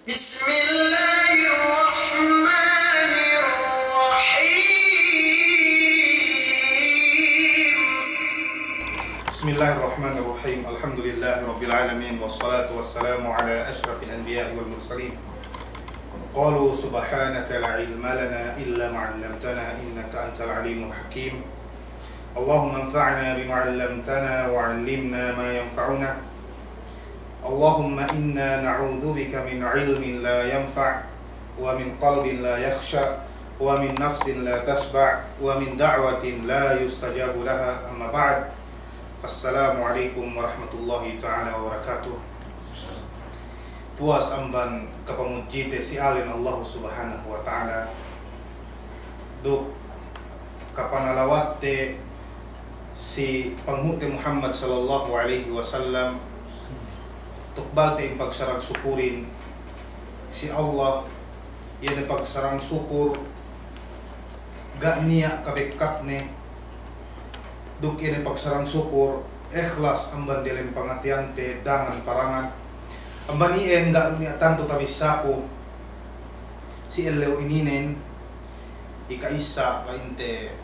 Bismillahirrahmanirrahim. Alhamdulillahirabbil alamin wassalatu wassalamu ala asyrafil anbiya'i wal mursalin. Qalu subhanaka la ilma lana illa ma 'allamtana innaka antal alimul hakim. Allahumma anfa'na bima 'allamtana wa 'allimna ma yanfa'una. Allahumma inna na'udzubika min 'ilmin la yanfa' wa min qalbin la yakhsha wa min nafsin la tashba' wa min da'watin la yustajabu laha. Amma ba'd. Assalamualaikum warahmatullahi ta'ala wabarakatuh. Puas amban kapamuji te si alin Allah subhanahu wa ta'ala. Duk kapanalawat te si panghuti Muhammad sallallahu alaihi wasallam. Tukbal te pagsarang sukurin si Allah. Yan pagsarang sukur gak niya kabekat ne. Duk ini pagsarang syukur ikhlas amban dalam pangatian te dangan parangan amban ien gak dunia tanto tabisaku si eleo ininen ika isa painte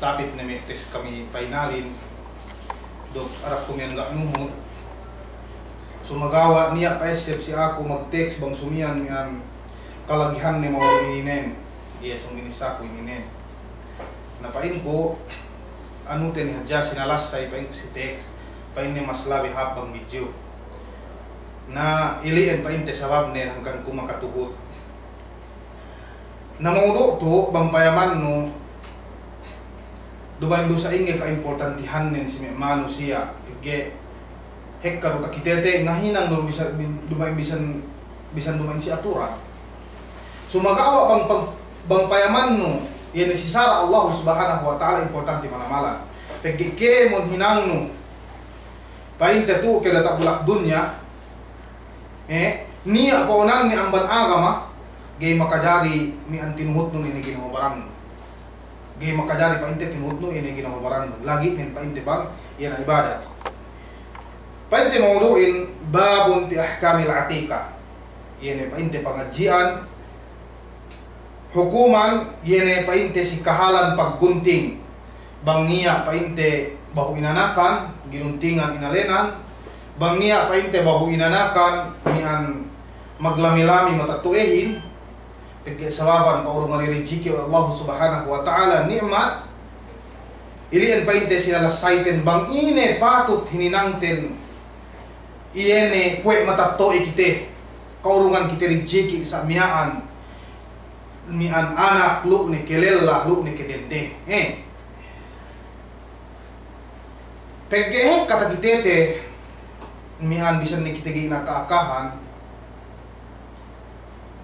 tapit na metes kami painalin duk arak kumian gak nuhod sumagawa niya paesep si aku mag-text bang sumian niyan kalagihan ni mga ininen yes suminisaku ininen napain ko anu teni hadja sinalasay pain ko si text pain ni mas labi habang video na iliin pain te sabab ne hangkan ko makatugot na maudo to bang payaman no dumain do sa inge ka importantihan nen si mano siya kige hekkaro ta kitete ngahinang no bisa dumain bisan dumain si aturan sumagawa bang payaman no yan si Sara Allah subhanahu wa ta'ala importante malamala pagkike mon hinang no painte tu kaya tak bulak dunya niya paunan ni amban agama gay makajari ni antinuhut no ini ginawabaran gay makajari painte tinuhut no ini ginawabaran lagi nin painte bang yan ibadat painte mauduin babun ti ahkamil atika yan painte pangajian hukuman yene painte si kahalan paggunting bangia painte bahu inanakan ginuntingan inalenan bangia painte bahu inanakan mian maglamilami matatuehin pagke sababan kaurungan rijiki Allah subhanahu wa ta'ala nikmat ilian painte sinalasaiten bang ine patut hininangten iene kwe matatoi kite kaurungan kite rijiki sa miaan mian anak lu ni kelela lu ni kedende pegeh kata kitete mian bisa ni kita gina kaakahan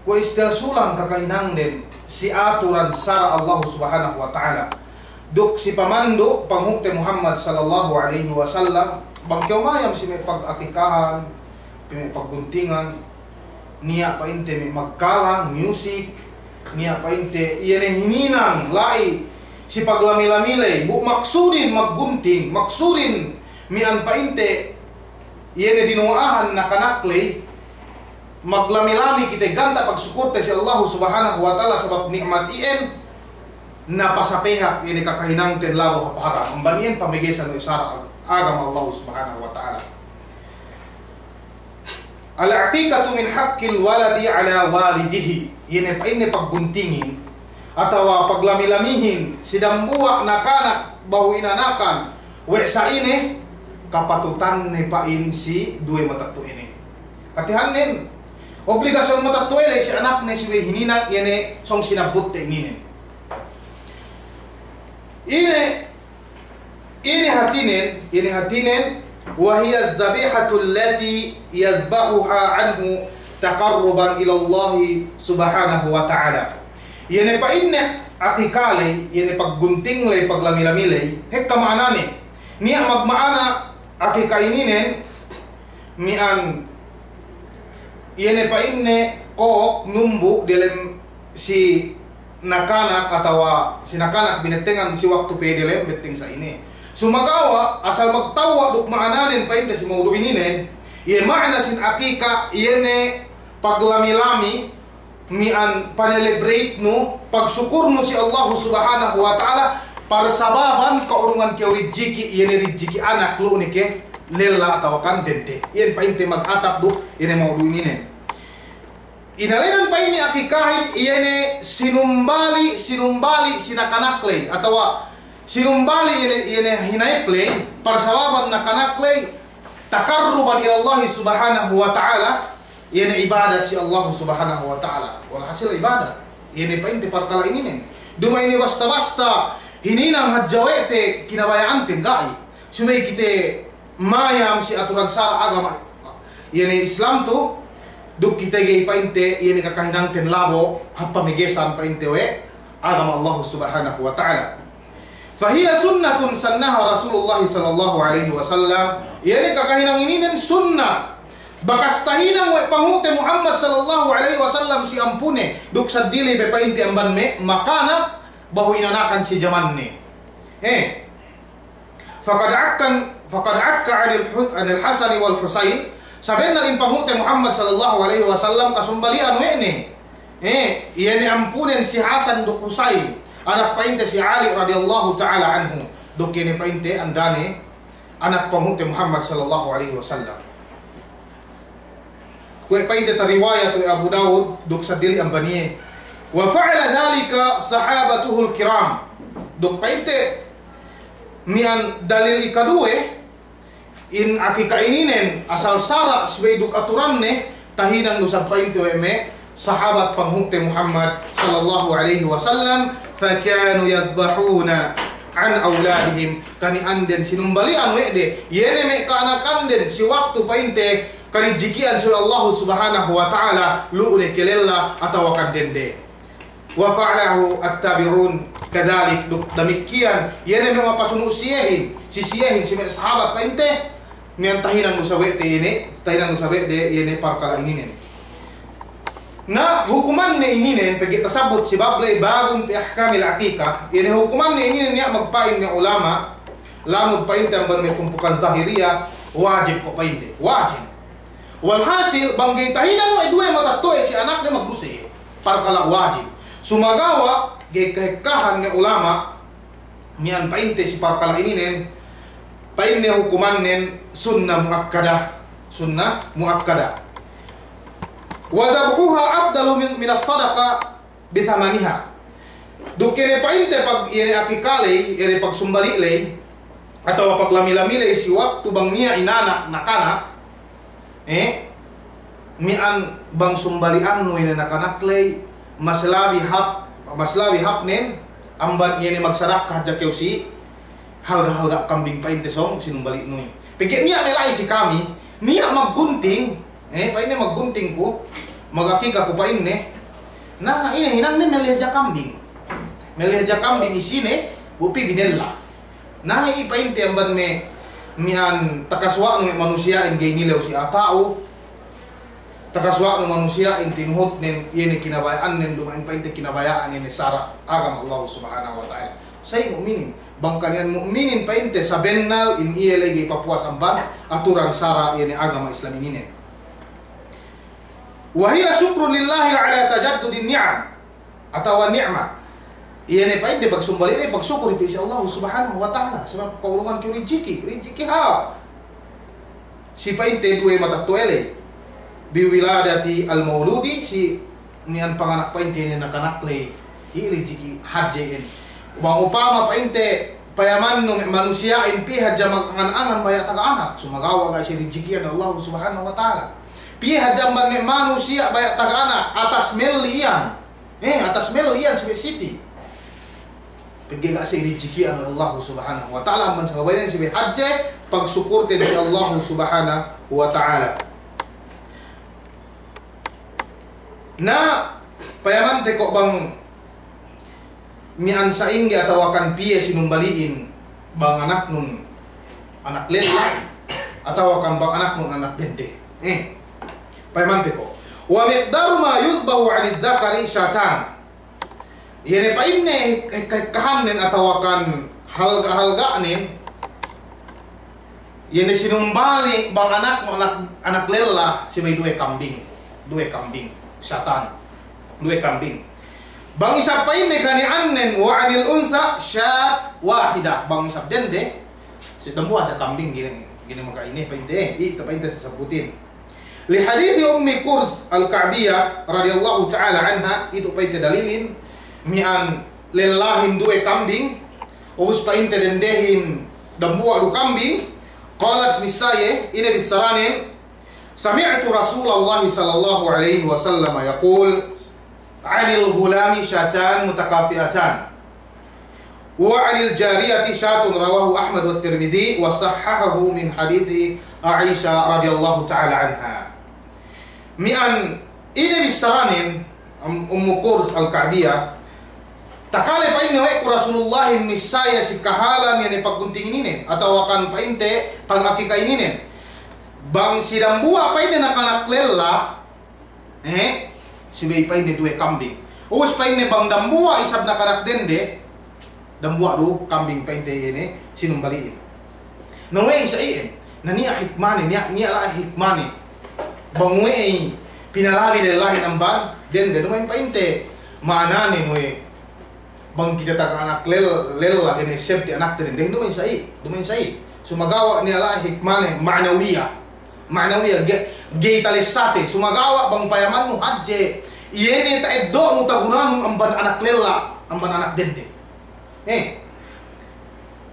ko istel sulang kakainang den si aturan sara Allah subhanahu wa ta'ala duk si pamando panghukte Muhammad sallallahu alaihi wasallam bangkyo mayam si may pag-akikahan may pagguntingan niya painte may magkalang music niya painte iyan hininang lai si paglamila-milay bu maksudin maggunting maksudin mian painte iyan dinuaahan na kanaklay maglamilami kita ganta pagsukurte si Allah subhanahu wa ta'ala sabab nikmat iyan na pasapehak iyan kakahinang tenlawo hapara ang baniyan pamigesan o isara agam Allah subhanahu wa ta'ala. Al-a'tikatu min haqqil waladi ala walidihi yene paine pagguntingin atawa paglamilamihin sidambuwa na kanak bahu inanakan we sa ine kapatutan ni pain si duwe matatu ini katihanin obligasyon matatu ele si anak ni si we hinina yene song sinabut te ngine ini hatinen wa hiya adh-dhabihatu allati yadhbahuha anhu taqarruban ila Allah subhanahu wa ta'ala. Yene pa inne atikale yene paggunting lay paglamila-milay hekka maanane niya magmaana akikaininen mian yene pa inne ko numbu dalam si nakanak atawa si nakanak binetengan si waktu pedelem betting sa ini sumagawa asal magtawa duk maananin pa inne si maudu ininen ye maana sin akika yene paglami-lami mian panelebrate no pagsyukur no si Allah subhanahu wa ta'ala para sababan kaurungan ke rijiki yene rijiki anak lu ni ke lela atau kan dente yen painte mag-atap do ine mau duinin inalenan pa ini akikahin iyene sinumbali sinakanakle atau sinumbali iyene hinaiple para sababan nakanakle takarruban ila Allah subhanahu wa ta'ala iyene ibadat si Allah subhanahu wa ta'ala wala hasil ibadat iyene painte parkala ini nen duma ini basta-basta hininang hadjawete kinabayaan tenggai sumay kite mayam si aturan sara agama iyene Islam tu duk kita gay painte iyene kakahinang tenlabo hapamigesan painte we agama Allah subhanahu wa ta'ala fahiya sunnatun sannaha Rasulullah sallallahu alaihi wasallam iyene kakahinang ini sunnah bakas tahinang we pangute Muhammad sallallahu alaihi wasallam si ampune duk sadili pe painte amban me makana bahu inanakan si jamanne faqad akka anil Hasan wal Husain sabenna lim pangute Muhammad sallallahu alaihi wasallam kasumbalian wene iyene ampunen si Hasan duk Husain anak painte si Ali radhiyallahu taala anhu duk iyene painte andane anak pangute Muhammad sallallahu alaihi wasallam kue painte riwayat Abu Daud duk sadili ambanie wa fa'ala dhalika sahabatuhul kiram duk painte mian dalil ikadue in akika ininen asal sara sebagai duk aturanne tahinan nu sampainte me sahabat panghute Muhammad sallallahu alaihi wasallam fakanu yadhbahuna an auladihim kani anden sinumbalian wede yene me kanakan den si waktu painte kali jikian sur Allah subhanahu wa ta'ala lu'une kelella atau akan dende wa fa'alahu at-tabirun kadhalik demikian yene memang pasunu siehin si sahabat painte mian tahinan musawete ini tahinan musawete yene parkala ininen na hukuman ne ininen pagi tersebut si bablay babun fi ahkamil aqiqah yene hukuman ne ininen ya magpain ni ulama lamud painte ang tumpukan zahiriyah wajib ko painte wajib walhasil banggay tahinan mo dua matatoy si anak na magbusi parkala wajib sumagawa gay kahekahan ni ulama mian painte si parkala ininen painte hukuman nen sunnah muakkada wa dhabhuha afdalu min as-sadaqa bi thamaniha dukere painte pag ire akikale ire pagsumbali atau paglamila-mila si waktu bang niya inanak nakana mian bang sumbalian no ina nakanakle maslabi hapnen amban yene magsarak kadya keu si halga kambing painte song sinumbali no pigit niya melay si kami niya maggunting paine maggunting ko magakika ko paine na ina hinang nen melihaja kambing isine upi binella na ipainte amban me mian takaswa no manusia in gay nilaw si atao takaswa no manusia in tinhut nen yene kinabayaan nen dumain painte kinabayaan ni sara agama Allah subhanahu wa ta'ala say mu'minin bangkanian mu'minin painte sa bennal in iyelegi papuas amban aturan sara yene agama Islam ini wa hiya syukrun lillahi ala tajaddudin ni'am atau ni'mah iyene painte pagsumbali ni pagsyukur pi si Allah subhanahu wa ta'ala sebab kaulungan ki rijiki ha si painte duwe matatuele biwiladati al-mauludi si nian panganak painte ni nakanakle i rijiki hadjen bang upama painte payaman no manusia in pi hadja mangan-angan baya taga anak sumagawa ga si rijiki Allah subhanahu wa ta'ala pi hadja manusia baya taga anak atas milian atas milian spesifik pergi kat si rizki Allah subhanahu wa ta'ala man sahabatnya si hajj pagsyukur ti Allah subhanahu wa ta'ala na payaman te kok bang mian saing atau akan piye sinumbaliin bang anak nun anak lela atau akan bang anak nun anak dende payaman te kok wa miqdaru ma yuzbahu 'ani dzakari syatan yene paine kahanen atau akan halga-halganin yene sinumbali bang anak lela si may duwe kambing dua kambing syatan, dua kambing. Bang isap paine kani annen wa anil untha syat wahidah. Bang isap dende si dambua ada kambing gini maka ini painte painte sesebutin. Li hadithi Ummi Kurz al-Ka'biyah radhiyallahu ta'ala anha, itu painte dalilin mian lelahin dua kambing us painte dendehin dambua du kambing. Qalat misaye ini bisaranin sami'tu Rasulullah sallallahu alaihi wasallam yaqul 'anil ghulami syatan mutakafiatan wa 'anil jariyati syatun, rawahu Ahmad wa Tirmidzi wa sahhahahu min hadithi Aisyah radhiyallahu ta'ala anha. Mian ini bisaranin Ummu Kurz al-Ka'biyah takale paine wa Rasulullah misaya si kahalan yang paggunting ininen atau akan painte pangakika ininen bang sidang buah paine nakanak lela subay paine dua kambing us paine bang dambua isab nakanak dende dambua du kambing painte ini sinumbaliin no way sa iin nania hikmani nia la hikmani bang way pinalawi lelahin amban dende no may painte maanane no bang kita tak anak lela ini safety anak tadi deh dumain sai sumagawa ni ala hikmane ma'nawiyah gay talisate sumagawa bang payaman mo hadje iene ta eddo mo tagunan amban anak lela amban anak dende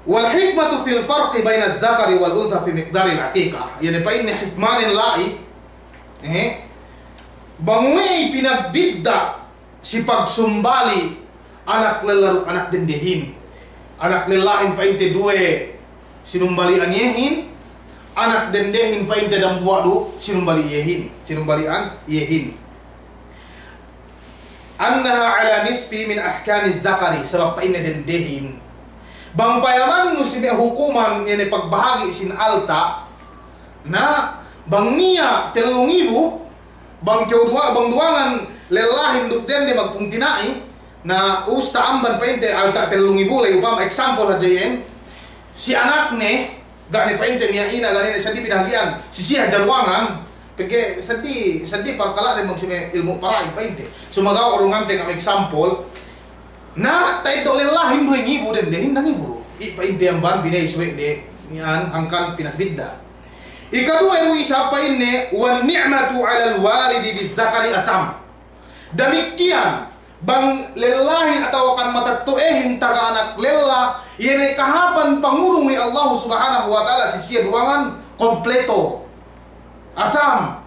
wal hikmatu fil farqi baina adh-dhakari wal untha fi miqdari al-aqiqah, yani pa ini hikmanin lai bang way pinagbidda si pagsumbali anak lelaruk anak dendehin, anak lelahin painte dua sinumbalian yehin, anak dendehin painte dambua du sinumbalian yehin. Annaha ala nisbi min ahkami dzakari, sebab paine dendehin bang payaman nusibi hukuman yang pagbahagi sin alta na bang niya 3,000 bang duangan lelahin duk dende magpungtinai na usta amban painte alta 3,000 lay upama example aja yen si anak ne gani painte niya ina gani sadi binagian si siya jarwangan pege sadi parkala de magsime ilmu parai painte sumagaw urungan te ng example na tay do lelahin 2,000 den dehin nang iburo i painte amban binay suwe de niyan hangkan pinagbidda. Ikadua yung isa paine wan ni'matu 'ala al-walidi bidzakari atam, demikian bang lelahin atau akan matatuehin taga anak lela yene kahapan pangurung ni Allah subhanahu wa ta'ala sisia duangan kompleto atam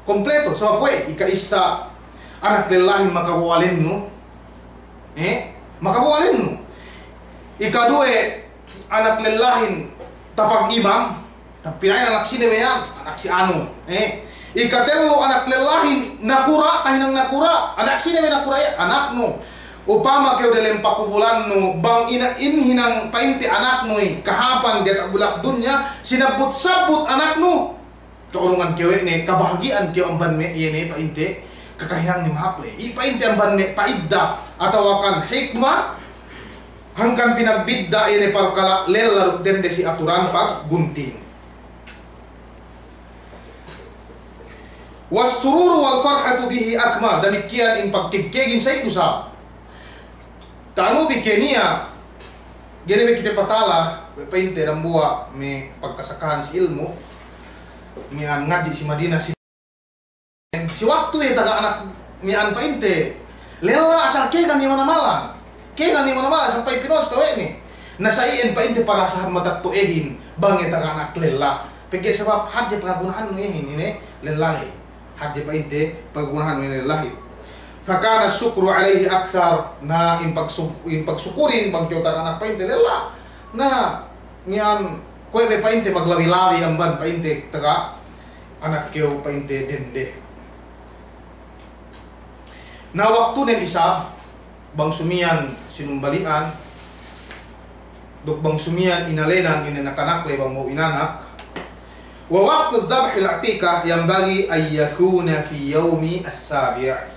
kompleto so apa ika isa anak lelahin makawalin no makawalin no ika dua anak lelahin tapag imam tapi anak sini beyan anak si anu ikatelo anak lelahin nakura kahinang nakura anak sini may nakura ya anak no upama kaya dalam pakubulan no bang hinang painti anak no kahapan dia bulak dunya sinabut-sabut anak no kaurungan kewe ne kabahagiaan kaya amban me yene painti kakahinang ni mahaple ipainti amban me paidda atau akan hikmah hangkan pinagbidda yene parkala lelaruk dende si aturan pag gunting. Wassururu wal farhatu bihi akmal, demikian in pagkigkegin sa itusa tanu bikenia gene kita patala painte dambua me pagkasakahan si ilmu mi an ngaji si Madinah si waktu ya taga anak mi an painte lela asal kegan ni mana-malan sampai pinos kawe ni nasaiin painte para sahat matatuegin bang taga anak lela pege sebab hadje paggunaan no ini lelahi hadje painte paggunaan no lelahi fakana syukru alaihi akthar na impagsukurin bang kyo taga anak painte lela na niyan koy be painte maglawi-lawi ang ban painte taga anak kyo painte dende na waktu nen isa bang sumian sinumbalian duk bang sumian inalenan inanakanakle bang mo inanak wa waqtu dhabh al-aqiqah yang bagi ay yakuna fi yaumi as-sabi'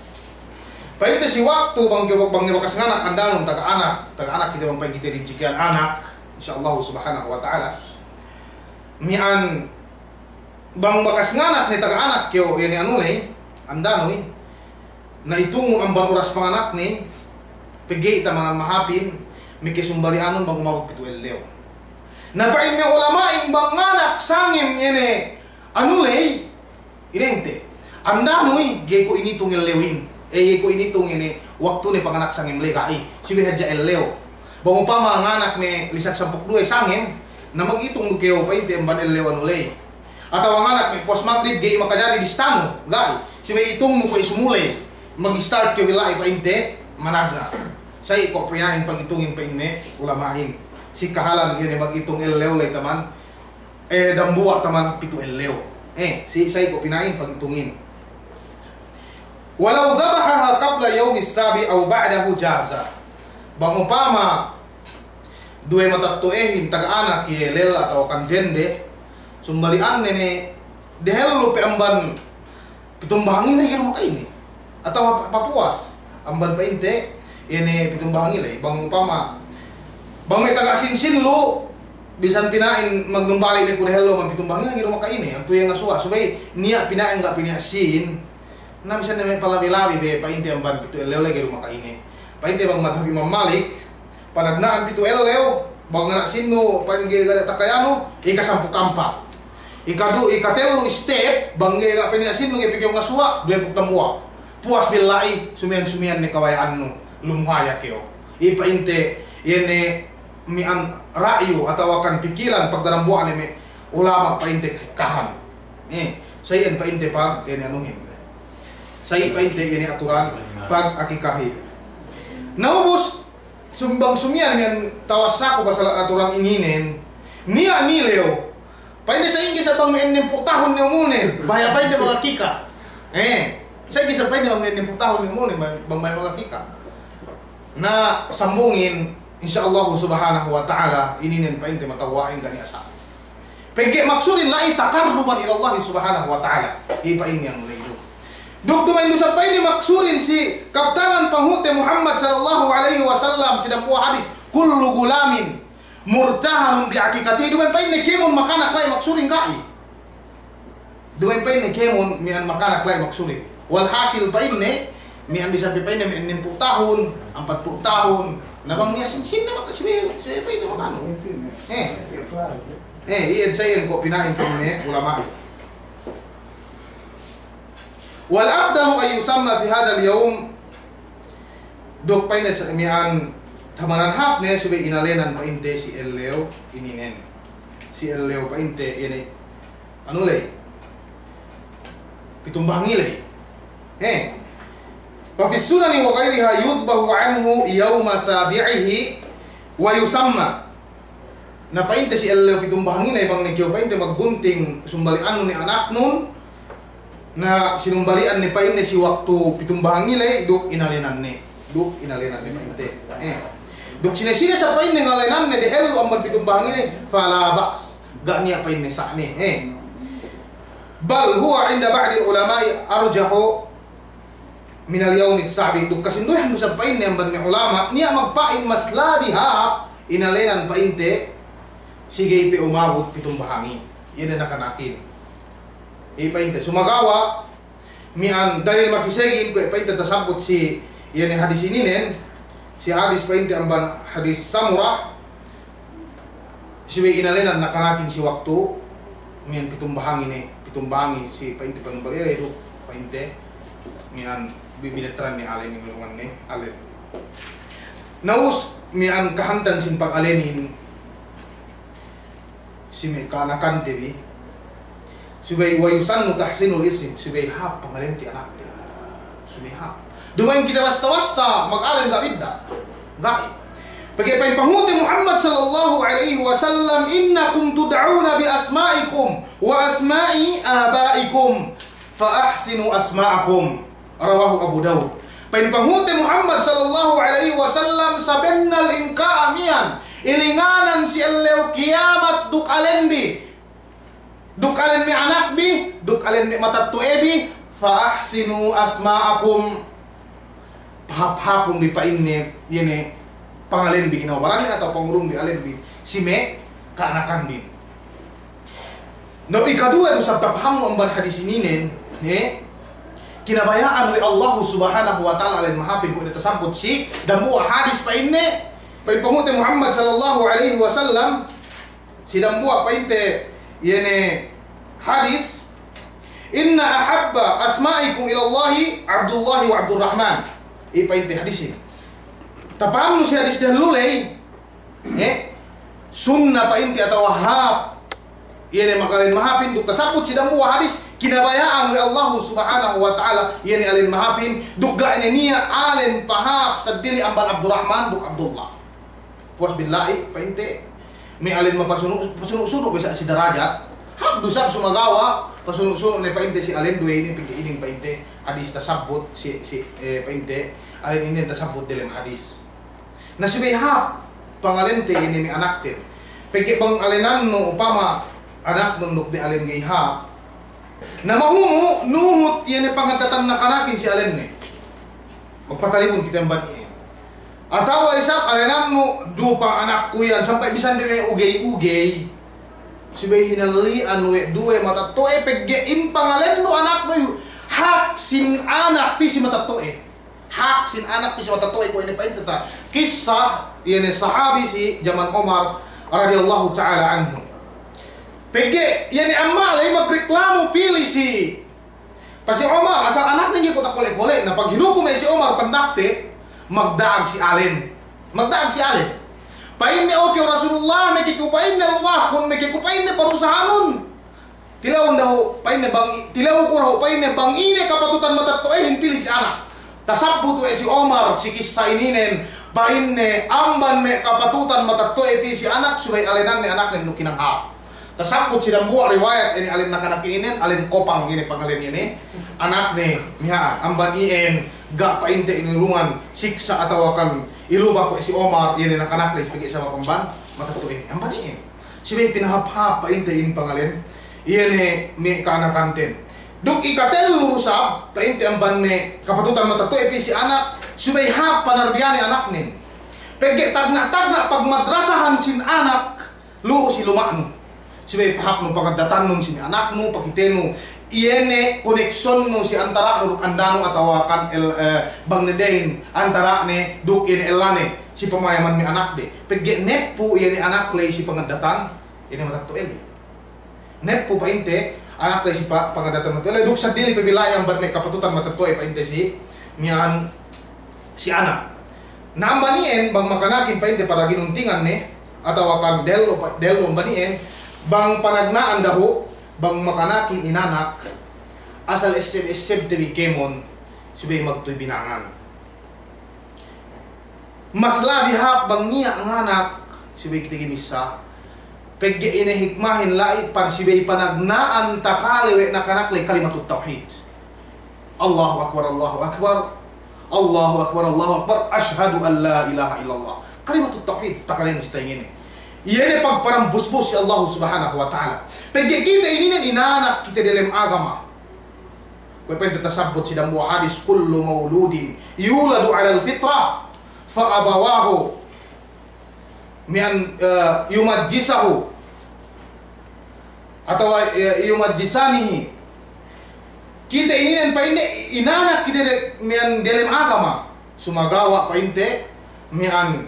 painte si waktu bang bang bakas nganak andalon taga anak kita bang painte kita dijikan anak insyaallah subhanahu wa ta'ala mian bang bakas nganak ni taga anak kyo yani andano na itong amban oras panganak ni pigi ita mga mahapin mikisumbali anon bang umabot pito ellew napain nga ulamaing bang nganak sangim yani inente andano gay ko initong ellewin gay ko initong ini waktu ni panganak sangim lekai sibi hadya ellew bang upama nganak ni lisak 12 sangim na mag-itong lukeo pa inte amban ellew atau ang anak may post maghrib gay makajadi bistano gay si may itong mo ko isumulay mag-start kyo wilay pa inte managna say ko pinahin pag itungin pa inne ulamahin si kahalan yun mag-itong ellew lay taman dambuwa taman pito ellew si say ko pinahin pag itungin walau dhabaha qabla yawmis sabi aw ba'dahu jaza bang upama duwe matattuehin taga-anak yelel atau kandende sumbalian nene dehel lupe amban pitumbangin na giro makaini atau papuas amban pa inte ini pitumbangin lay bang upama bang may taga sinsin lo bisan pinain magnumbali ni dehel lo man pitumbangin na giro makaini ang tuyang aswa subay niya pinain nga pinasin na bisan may palabi-labi be pa inte amban pitu ellew lay giro makaini pa inte bang madhabi mamalik panagnaan pitu ellew bang nga sino pa ingi takayano ikasampu kampa ikatelo step bangge ga pinasin nung ipikyo nga suwa duwe pagtamuwa puas bilai sumian ni kawayaan no lumuhaya kyo ipainte yene mian rayo atau akan pikiran pagdarambuan ni ulama painte kahan sayen painte pag yene anuhin say painte yene aturan pag akikahi naubos sumbang sumian yan tawasako pasal aturan inginin niya nileo painde sa inggis sa bang may 60 tahon ni umunin bahaya painde mga kika sa inggis sa painde may 60 tahon ni umunin bang may mga kika na sambungin insyaallah subhanahu wa ta'ala ininin painde matawain gani asa pagke maksurin lai takarruban ila Allah subhanahu wa ta'ala ipain yang ledo duk dumain sa painde maksurin si kaptangan panghute Muhammad sallallahu alaihi wasallam sidang buah hadis kullu gulamin murtahanun bi akikati duwen pain ni kemon makana klay maksurin kai duwen pain ni kemon mian makana klay maksurin wal hasil pain ni mian bisa pain ni 60 tahun 40 tahun nabang niya sin na makasibi siya pain ni makano iyan sayen ko pinain ko ni ulama wal afdalu ay yusamma fi hada al yawm duk pain ni mian tamanan hap ne subay inalenan pa inte si ellew ininen si ellew pa inte ini ano lay pitumbangi lay wa fi sunani wa ghayriha yudbahu anhu yawma sabi'ihi wa yusamma na pa inte si ellew pitumbangi lay bang nikyo pa inte maggunting sumbalian ni anak nun na sinumbalian ni pa inte si waktu pitumbangi lay duk inalenan ni pa inte duk sini sa pain ni ngalenan ni dehel ambal pitumbangin ni fala ba'as ga niya pain ni sa ni bal huwa inda ba'di ulama'i arjahu min al-yawm as-sabi duk kasinduhan mo sa pain ni ambal ni ulama niya magpain mas labiha inalenan painte sige ipi umabot pitumbangin yan na nakanakin ipainte sumagawa mian dalil makisegin ko ipainte tasabot si yan hadis ininen si hadis painte amban hadis Samurah siwe inalenan nakanakin si waktu mian pitumbangi si painte panumbali itu painte mian bibinetran ni alen ni luwan ni alen naus mian kahantan sin pag-alenin si may kanakan tibi siwe wayusan no tahsinul isim siwe hap pangalen ti anak ti siwe hap dumain kita wasta-wasta mag-aral ga bidda gai pagay panghute Muhammad sallallahu alaihi wasallam innakum tud'auna bi asma'ikum wa asma'i abaikum fa ahsinu asma'akum rawahu Abu Daud panghute Muhammad sallallahu alaihi wasallam sabennal inka amian ilinganan si ellew kiamat duk alen mi anak bi duk alen mi matattuebi fa ahsinu asma'akum hap-hapong di painne yene pangalen bi ginawaran atau pangurung di alen bi sime kaanakan din No ikadua no sabta paham amban hadis ini kinabayaan oleh Allah Subhanahu wa taala alin mahapin ko natasambot si damu hadis pa inne pa pangute Muhammad sallallahu alaihi wasallam si damu pa inte yene hadis inna ahabba asma'ikum ila Allah Abdullah wa Abdurrahman pa inte hadis ini tapam si hadis dahulay sunnah pa inte atau wahab yene makalin mahapin duk kasaput si damu hadis kinabayaan oleh Allah Subhanahu wa taala yani alin mahapin duga niya alin pahap sa dili amban Abdurrahman duk Abdullah puas billahi painte mi alin mapasuno bisa si derajat hab dusab sumagawa pasuno ne painte si alin duwe ini pigi ini painte hadis tasabut si painte alin ini tasabut dalam hadis nasibihap pangalin te ini mi anak te pigi bang alinan no upama anak nunduk di alin gihap na mahumu nuhut yan pangatatan na kanakin si Alen ne magpatalipon kita yung baniin atawa isap alenan mo dupa anak ko yan sampai bisan din ugay-ugay sibay hinalian we duwe matatoe peggein pangalen no anak mo yu hak sin anak pisi matatoe hak sin anak pisi matatoe ko ini pa intata kisah yan sahabi si Zaman Omar radhiyallahu ta'ala anhu pege yani amma lay magreklamo pili si pasi Omar asal anak niya ko ta kole-kole na pag hinukom si Omar pandakte magdaag si Alen pain ni okay Rasulullah may kikupain na uwah kun may kikupain na parusahanon tilaw daw pain na bang tilaw ko raw pain na bang ine kapatutan matatoy pili si anak tasabut si Omar si kisah ininen pain ne amban me kapatutan matatoy pili si anak subay alenan ni anak nen kinang ha tasaput sidang buah riwayat ini alin nakanak ini alin kopang ini pangalin ini anak nih miha amban ien gak painte ini ruangan siksa atau akan ilubah ko si Omar ini nakanak nih sebagai sama pemban mata tuh ini amban ien si may pinahap painte ini pangalin ini mi kanakanten duk ikatel lusab painte amban nih kapatutan mata tuh si anak subay hap panarbiani anak nih pege tagna pag madrasahan sin anak lu si lumakno sibay pahap no pagdatan nun si anak mo pakiteno iene koneksyon mo si antara no kandano atawa kan bang nedain antara ne duk ini elane si pemayaman mi anak de pegge nepo iene anak lay si pagdatan ini matatto eli nepo painte anak lay si pagdatan mo duk sa dili pabilayang ban may kapatutan matatto painte si mian si anak nambanien bang makanakin painte para ginuntingan ne atawa kan delo banien bang panagnaan daho bang makanakin inanak asal step tebi kemon subay magtoy binangan mas labi hap bang niya ang anak subay kitiginisa pegge ine hikmahin lai pan subay panagnaan takaliwe nakanaklay kalimatut tauhid Allahu akbar Allahu akbar Allahu akbar Allahu akbar ashhadu an la ilaha illallah kalimatut tauhid takalin sa tingin iyan pagparambusbus si Allah Subhanahu wa ta'ala. Pagka kita ini inanak kita dalam agama. Kaya pa tasabot si damu hadis kullu mauludin yuladu ala al-fitra fa abawahu mian yumajjisahu atau yumajjisanihi. Kita ini pa ini inanak kita mian dalam agama. Sumagawa pa inte mian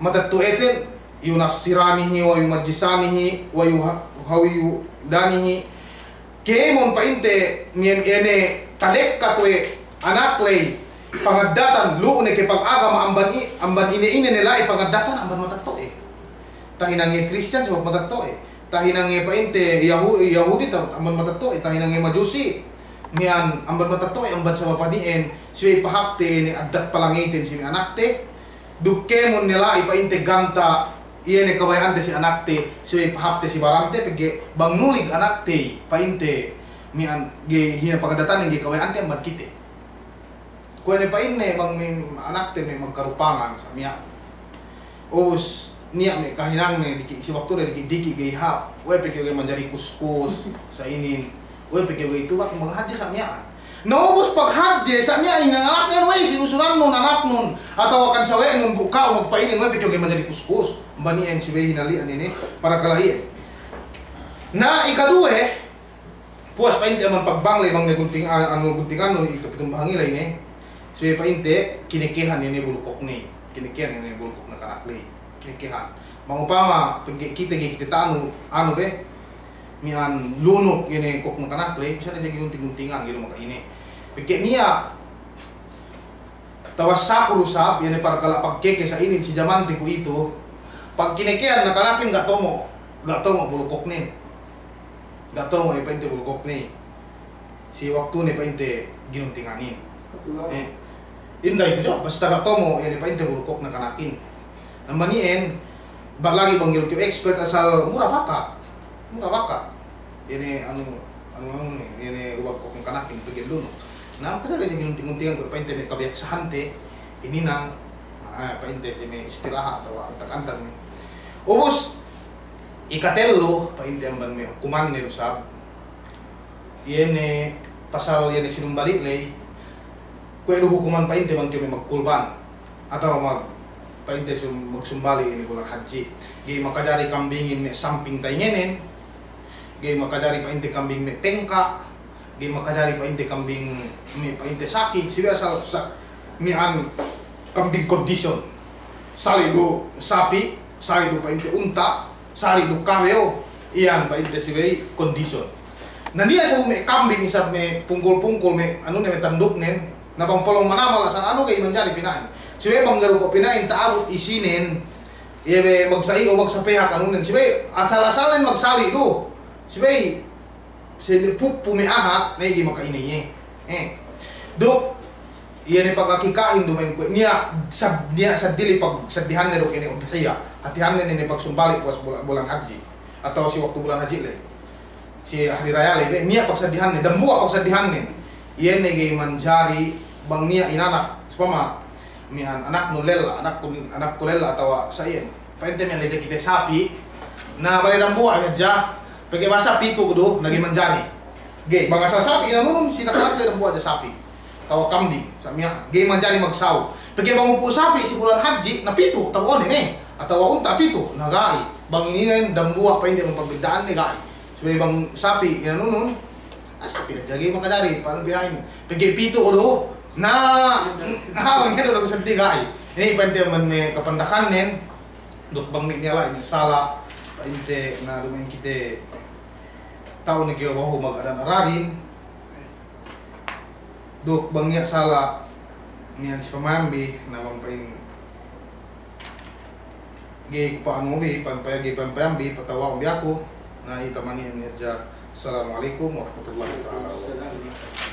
matatuetin yunasiranihi wa yumajjisanihi wa yuhawidanihi kemon painte mien ene talek katwe anaklay pangadatan luune ke pag-agama amban ine nilai pangadatan amban matatoe tahinangi Christian sa matatoe tahinangi painte Yahudi amban matatoe tahinangi Majusi mian amban matatoe amban sa mapadien suy pahapte ni adat palangitin si anakte dukemon nilai painte ganta iya ne kabayante si anak te si pahapte si barante pege bang nulig anak te painte mi an ge hina pagadatan ge kabayante ang kite ko ne paine bang mi anak te may magkarupangan sa miya os niya me kahinang ne diki si waktu ne diki ge hap we pege ge manjari kuskus sa inin we pege ge itu bak mga hadis sa miya naubos paghadje sa miya hinangalak yan we sinusunan nun anak nun atau akan sawe nun buka o magpainin we pege ge manjari kuskus banian si hinalian ini para kalahian Na ikadua puas pa inte man pagbanglay mang gunting guntingan no ikapitong bahangilay ni. So pa inte kinikihan ni bulukok ni. Kinikihan ni bulukok na kanakli. Kinikihan. Mangupama pag kita ano be mian lunok ini kok ng kanakli bisa na jadi gunting-guntingan gitu maka ini. Pagke niya tawas sakur usap yan para kala pagkeke sa inin si diamante ko ito. Pag kinikihan na kanakin gak tomo bulukok ni. Gak tomo ipainte bulukok ni. Si waktu ni painte ginuntinganin. Inday itu basta gak tomo yan ipainte bulukok na kanakin. Namanien lagi bang giluk expert asal murah bakat. Ini ini uwag ko kung kanakin pagin luno. Na kasi lagi ginunting-untingan ko painte ni kabiyaksaan te ini nang painte sini istirahat atau antak-antak ni. Ubos ikatello painte amban may hukuman ni Rusab. Iyan pasal yan sinumbalik lay kung hukuman painte bang kami magkulban atau painte magsumbali ini bulan haji. Gay makajari kambingin may samping taingenin. Gay makajari painte kambing may pengka. Gay makajari painte kambing may painte saki. Siya sa mian kambing condition. Sali do sapi, sali do painte unta, sali do kameo. Iyan painte siya condition. Nandiya sa may kambing isa may pungkol-pungkol may ano na may tanduk nen. Napampolong manamala sa ano kay manjari pinain. Siya manggaro ko pinain taarot isinin. Ibe magsai o magsapeha kanunin. Siya asal-asalin magsali do. Siya pumiahat na hindi makainay do iyan ay pagkakikain dumain ko niya sa dili pag sadihan na do kini udhiya hatihan na ni pagsumbalik was bulan haji atau si waktu bulan haji le si hari raya le niya pagsadihan ni dambua pagsadihan ni iyan ay gay manjari bang niya inanak supama mian anak nulela anak kulela atau sa iyan painte niya lejak kita sapi na bali dambua aja pagi masa pitu kudu nagi manjari ge bang asal sapi inanunun sinakarak ng buat sapi tawa kambing samia ge manjari magsaw pagi bang upo sapi si bulan haji na pitu tawon ini atau unta pitu nagai bang ini dambua pa hindi mapagbigdaan ni gai so bang sapi inanunun sapi aja ge makadari paano birahin pagi pitu kudu na ang hindi udah sedih gai ini pante man kapandakan nen duk bang niya ini salah painte na lumayan kita tahu ni kaya bahu mag-adan ararin duk bangnya salah niyan si pamambi na mampain gay paano bi pampayambi patawa ko na itamani niya. Assalamualaikum warahmatullahi wabarakatuh.